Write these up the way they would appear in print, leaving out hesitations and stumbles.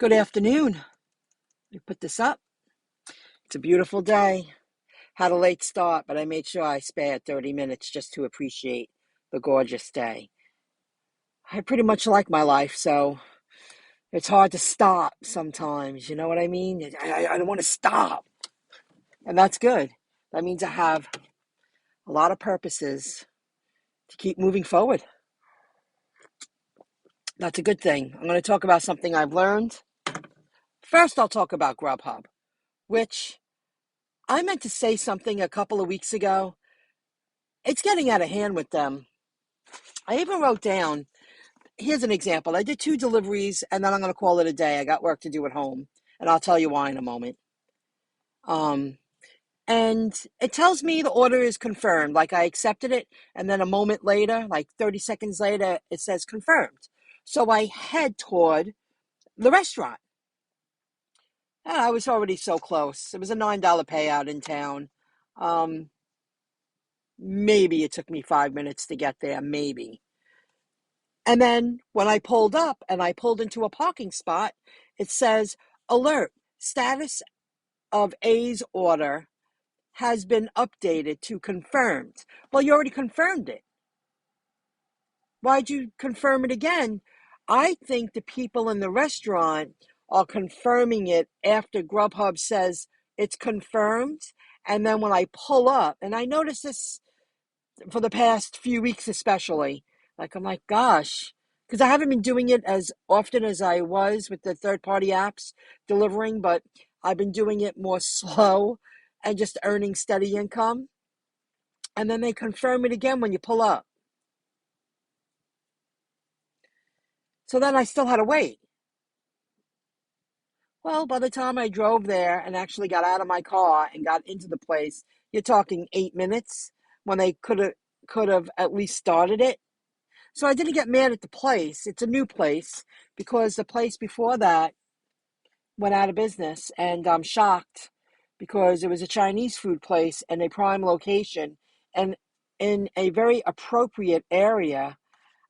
Good afternoon. Let me put this up. It's a beautiful day. Had a late start, but I made sure I spared 30 minutes just to appreciate the gorgeous day. I pretty much like my life, so it's hard to stop sometimes. You know what I mean? I don't want to stop. And that's good. That means I have a lot of purposes to keep moving forward. That's a good thing. I'm going to talk about something I've learned. First, I'll talk about GrubHub, which I meant to say something a couple of weeks ago. It's getting out of hand with them. I even wrote down, here's an example. I did 2 deliveries and then I'm going to call it a day. I got work to do at home and I'll tell you why in a moment. And it tells me the order is confirmed. Like I accepted it and then a moment later, like 30 seconds later, it says confirmed. So I head toward the restaurant. And I was already so close. It was a $9 payout in town. Maybe it took me 5 minutes to get there, maybe. And then when I pulled up and I pulled into a parking spot, it says, alert, status of A's order has been updated to confirmed. Well, you already confirmed it. Why'd you confirm it again? I think the people in the restaurant are confirming it after GrubHub says it's confirmed. And then when I pull up, and I noticed this for the past few weeks especially, like I'm like, gosh, because I haven't been doing it as often as I was with the third-party apps delivering, but I've been doing it more slow and just earning steady income. And then they confirm it again when you pull up. So then I still had to wait. Well, by the time I drove there and actually got out of my car and got into the place, you're talking 8 minutes when they could have at least started it. So I didn't get mad at the place. It's a new place because the place before that went out of business, and I'm shocked because it was a Chinese food place and a prime location and in a very appropriate area.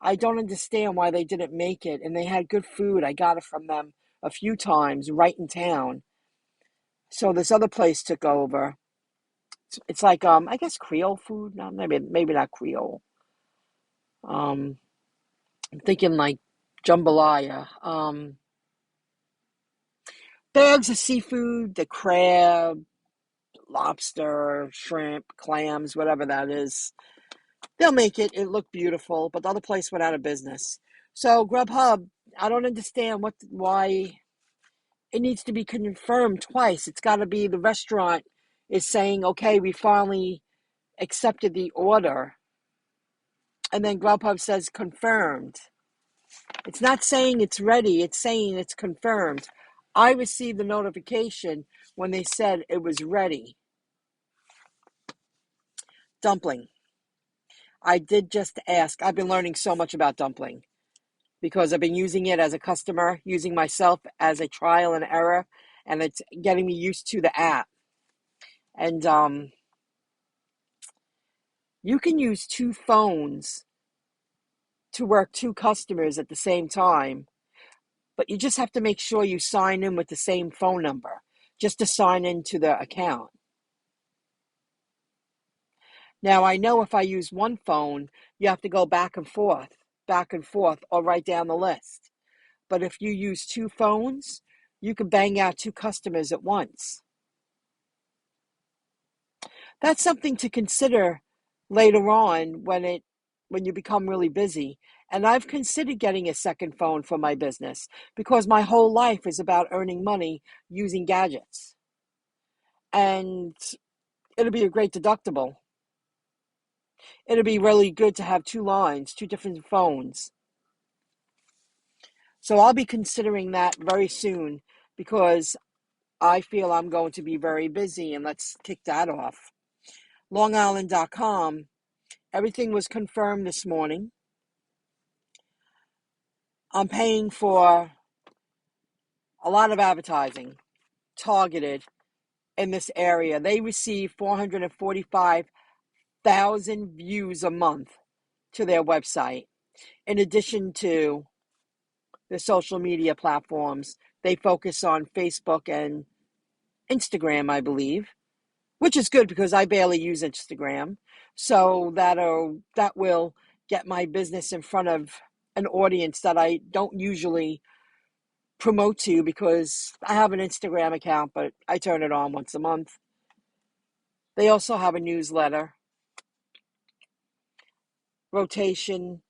I don't understand why they didn't make it, and they had good food. I got it from them a few times right in town. So this other place took over. It's like I guess Creole food. No, maybe not Creole. I'm thinking like jambalaya. Bags of seafood, the crab, lobster, shrimp, clams, whatever that is. They'll make it. It looked beautiful, but the other place went out of business. So GrubHub, I don't understand why it needs to be confirmed twice. It's got to be the restaurant is saying, okay, we finally accepted the order. And then GrubHub says confirmed. It's not saying it's ready. It's saying it's confirmed. I received the notification when they said it was ready. Dumpling. I did just ask. I've been learning so much about Dumpling because I've been using it as a customer, using myself as a trial and error, and it's getting me used to the app. And you can use 2 phones to work 2 customers at the same time, but you just have to make sure you sign in with the same phone number just to sign into the account. Now, I know if I use one phone, you have to go back and forth, or write down the list. But if you use 2 phones, you can bang out 2 customers at once. That's something to consider later on when you become really busy. And I've considered getting a second phone for my business because my whole life is about earning money using gadgets. And it'll be a great deductible. It'll be really good to have 2 lines, 2 different phones. So I'll be considering that very soon because I feel I'm going to be very busy, and let's kick that off. LongIsland.com, everything was confirmed this morning. I'm paying for a lot of advertising targeted in this area. They receive 445,000 views a month to their website, in addition to the social media platforms. They focus on Facebook and Instagram, I believe, which is good because I barely use Instagram. So that will get my business in front of an audience that I don't usually promote to because I have an Instagram account, but I turn it on once a month. They also have a newsletter, rotation,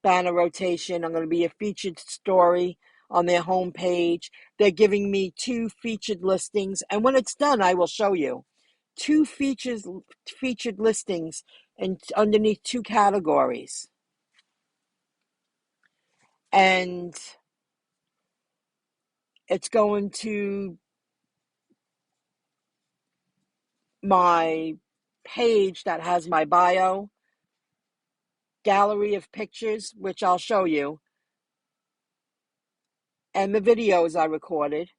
banner rotation. I'm going to be a featured story on their homepage. They're giving me 2 featured listings, and when it's done, I will show you 2 featured listings and underneath 2 categories. And it's going to my page that has my bio, gallery of pictures, which I'll show you, and the videos I recorded.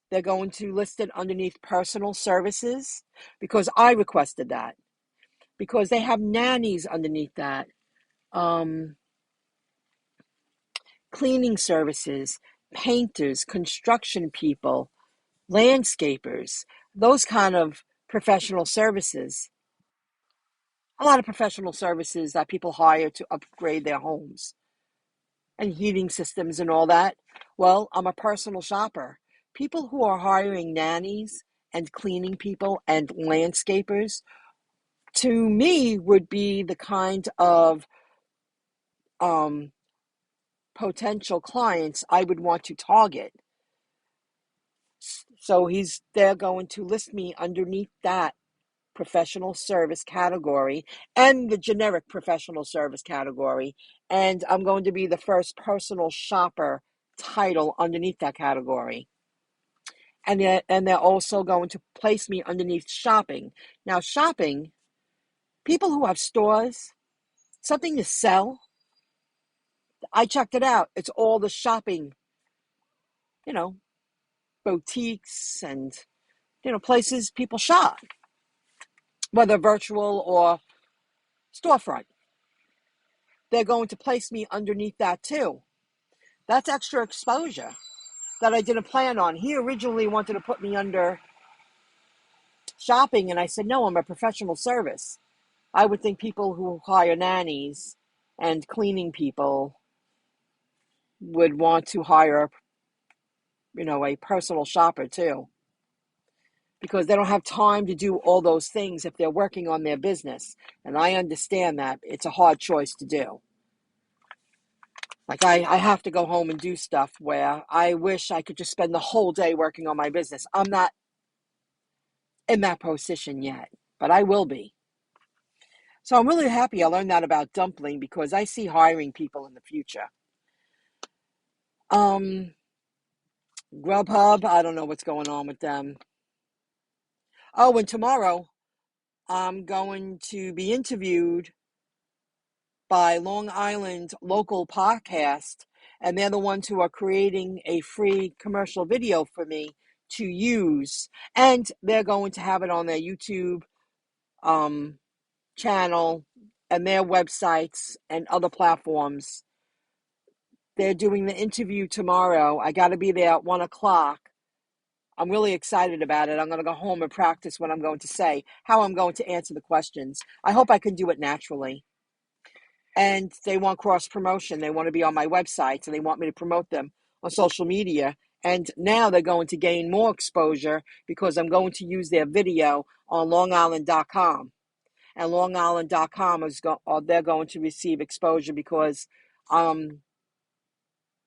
They're going to list it underneath personal services because I requested that. Because they have nannies underneath that. Cleaning services, painters, construction people, landscapers, those kind of professional services. A lot of professional services that people hire to upgrade their homes and heating systems and all that. Well, I'm a personal shopper. People who are hiring nannies and cleaning people and landscapers, to me, would be the kind of potential clients I would want to target. So they're going to list me underneath that professional service category and the generic professional service category. And I'm going to be the first personal shopper title underneath that category. And they're also going to place me underneath shopping. Now, shopping, people who have stores, something to sell, I checked it out. It's all the shopping, you know, boutiques and, places people shop, whether virtual or storefront. They're going to place me underneath that too. That's extra exposure that I didn't plan on. He originally wanted to put me under shopping, and I said, no, I'm a professional service. I would think people who hire nannies and cleaning people would want to hire, a personal shopper too, because they don't have time to do all those things if they're working on their business. And I understand that it's a hard choice to do. Like I have to go home and do stuff where I wish I could just spend the whole day working on my business. I'm not in that position yet, but I will be. So I'm really happy I learned that about Dumpling because I see hiring people in the future. GrubHub, I don't know what's going on with them. Oh, and tomorrow I'm going to be interviewed by Long Island local podcast, and they're the ones who are creating a free commercial video for me to use, and they're going to have it on their YouTube channel and their websites and other platforms. They're doing the interview tomorrow. I got to be there at 1:00. I'm really excited about it. I'm going to go home and practice what I'm going to say, how I'm going to answer the questions. I hope I can do it naturally. And they want cross promotion. They want to be on my websites and they want me to promote them on social media. And now they're going to gain more exposure because I'm going to use their video on longisland.com. And longisland.com they're going to receive exposure because I'm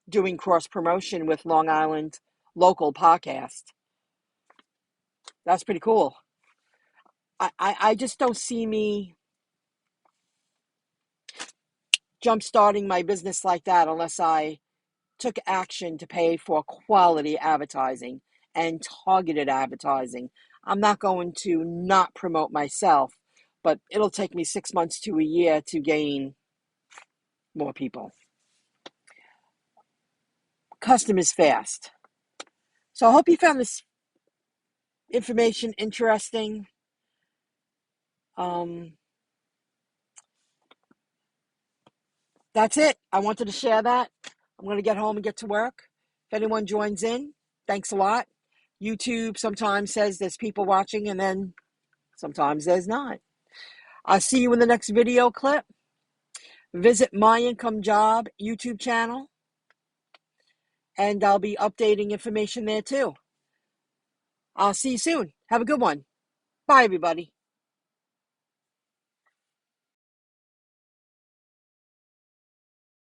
doing cross promotion with Long Island local podcast. That's pretty cool. I just don't see me jump starting my business like that unless I took action to pay for quality advertising and targeted advertising. I'm not going to not promote myself, but it'll take me 6 months to a year to gain more people. Customers fast. So I hope you found this information interesting. that's it. I wanted to share that. I'm going to get home and get to work. If anyone joins in, thanks a lot. YouTube sometimes says there's people watching, and then sometimes there's not. I'll see you in the next video clip. Visit MyIncomeJob YouTube channel, and I'll be updating information there too. I'll see you soon. Have a good one. Bye, everybody.